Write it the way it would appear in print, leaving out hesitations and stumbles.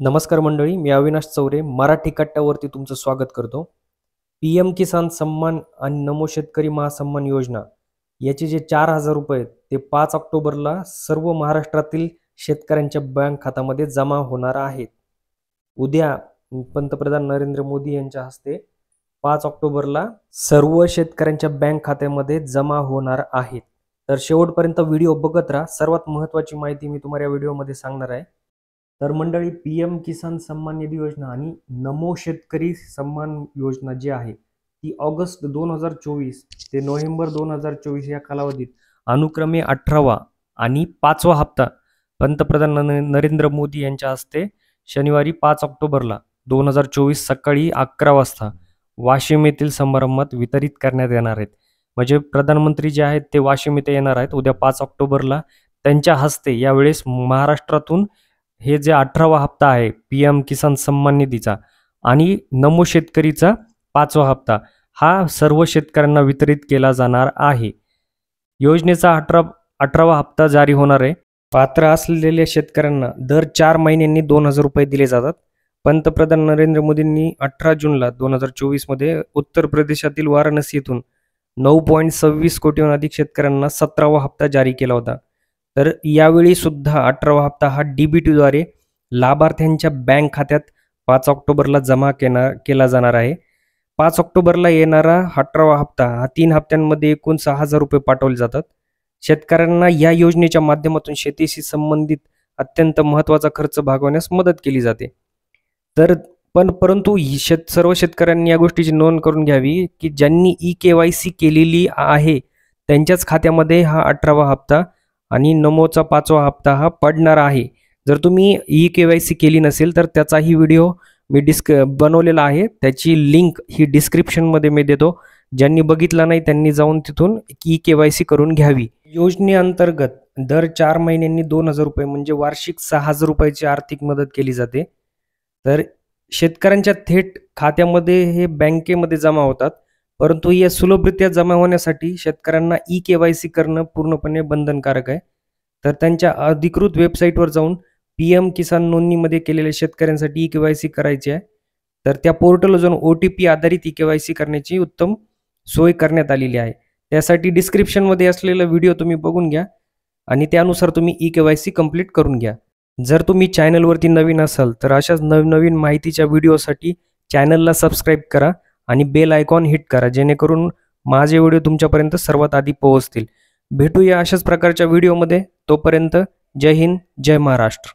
नमस्कार मंडळी, मी अविनाश चौरे मराठी कट्ट्यावरती तुमचं स्वागत करतो। पीएम किसान सन्मान आणि नमो शेतकरी महासन्मान योजना याचे जे 4,000 रुपये आहेत ते 5 ऑक्टोबरला सर्व महाराष्ट्रातील शेतकऱ्यांच्या बँक खात्यामध्ये जमा होणार आहेत। उद्या पंतप्रधान नरेंद्र मोदी यांच्या हस्ते 5 ऑक्टोबरला सर्व शेतकऱ्यांच्या बँक खात्यामध्ये जमा होणार आहेत। तर शेवटपर्यंत व्हिडिओ बघत राहा, सर्वात महत्त्वाची माहिती मी तुम्हाला या व्हिडिओमध्ये सांगणार आहे। तर मंडळी, पीएम किसान सन्मान निधी योजना आणि नमो शेतकरी सन्मान योजना जी आहे ती ऑगस्ट 2024 ते नोव्हेंबर 2024 या कालावधीत अनुक्रमे 18वा आणि 5वा हप्ता पंतप्रधान नरेंद्र मोदी यांच्या हस्ते शनिवारी 5 ऑक्टोबरला 2024 सकाळी 11 वाजता वाशिम येथील समारंभात वितरित करण्यात येणार आहेत। म्हणजे प्रधानमंत्री जे आहेत ते वाशिम येथे येणार आहेत उद्या 5 ऑक्टोबरला। त्यांच्या हस्ते यावेळेस महाराष्ट्रातून हे जे 18वा हप्ता आहे पीएम किसान सन्मान निधीचा आणि नमो शेतकरीचा 5वा हप्ता हा सर्व शेतकऱ्यांना वितरित केला जाणार आहे। योजनेचा 18वा हप्ता जारी होणार आहे। पात्र असलेल्या शेतकऱ्यांना दर 4 महिन्यांनी 2,000 रुपये दिले जातात। पंतप्रधान नरेंद्र मोदींनी 18 जूनला 2024 मध्ये उत्तर प्रदेशातील वाराणसी येथून 9.26 कोटीहून अधिक शेतकऱ्यांना 17वा हप्ता जारी केला होता। तर यावेळी सुद्धा 18वा हप्ता हा डीबीटीद्वारे लाभार्थ्यांच्या बँक खात्यात 5 ऑक्टोबरला जमा केला जाणार आहे। 5 ऑक्टोबरला येणारा 18वा हप्ता हा 3 हप्त्यांमध्ये एकूण 6,000 रुपये पाठवले जातात। शेतकऱ्यांना या योजनेच्या माध्यमातून शेतीशी संबंधित अत्यंत महत्त्वाचा खर्च भागवण्यास मदत केली जाते। परंतु सर्व शेतकऱ्यांनी या गोष्टीची नोंद करून घ्यावी की ज्यांनी ई-केवायसी केलेली आहे त्यांच्याच खात्यामध्ये हा 18वा हप्ता आणि नमोचा 5वा हप्ता हा पडणार आहे। जर तुम्ही ई-केवायसी केली नसेल तर त्याचाही व्हिडिओ मी बनवलेला आहे, त्याची लिंक ही डिस्क्रिप्शनमध्ये मी देतो। ज्यांनी बघितला नाही त्यांनी जाऊन तिथून ई-केवायसी करून घ्यावी। योजनेअंतर्गत दर 4 महिन्यांनी 2,000 रुपये म्हणजे वार्षिक 6,000 रुपयाची आर्थिक मदत केली जाते। तर शेतकऱ्यांच्या थेट खात्यामध्ये हे बँकेमध्ये जमा होतात, परंतु या सुलभरित्या जमा होण्यासाठी शेतकऱ्यांना ई-केवायसी करणं पूर्णपणे बंधनकारक आहे। तर त्यांच्या अधिकृत वेबसाईटवर जाऊन पीएम किसान नोंदणीमध्ये केलेल्या शेतकऱ्यांसाठी ई-केवायसी करायची आहे। तर त्या पोर्टलवर जाऊन OTP आधारित ई-केवायसी करण्याची उत्तम सोय करण्यात आलेली आहे। त्यासाठी डिस्क्रिप्शनमध्ये असलेला व्हिडिओ तुम्ही बघून घ्या आणि त्यानुसार तुम्ही ई-केवायसी कंप्लीट करून घ्या। जर तुम्ही चॅनलवरती नवीन असाल तर अशाच नवनवीन माहितीच्या व्हिडिओसाठी चॅनलला सबस्क्राईब करा आणि बेल आयकॉन हिट करा, जेणेकरून माझे व्हिडिओ तुमच्यापर्यंत सर्वात आधी पोहोचतील। भेटूया अशाच प्रकारच्या व्हिडिओमध्ये, तोपर्यंत जय हिंद, जय महाराष्ट्र।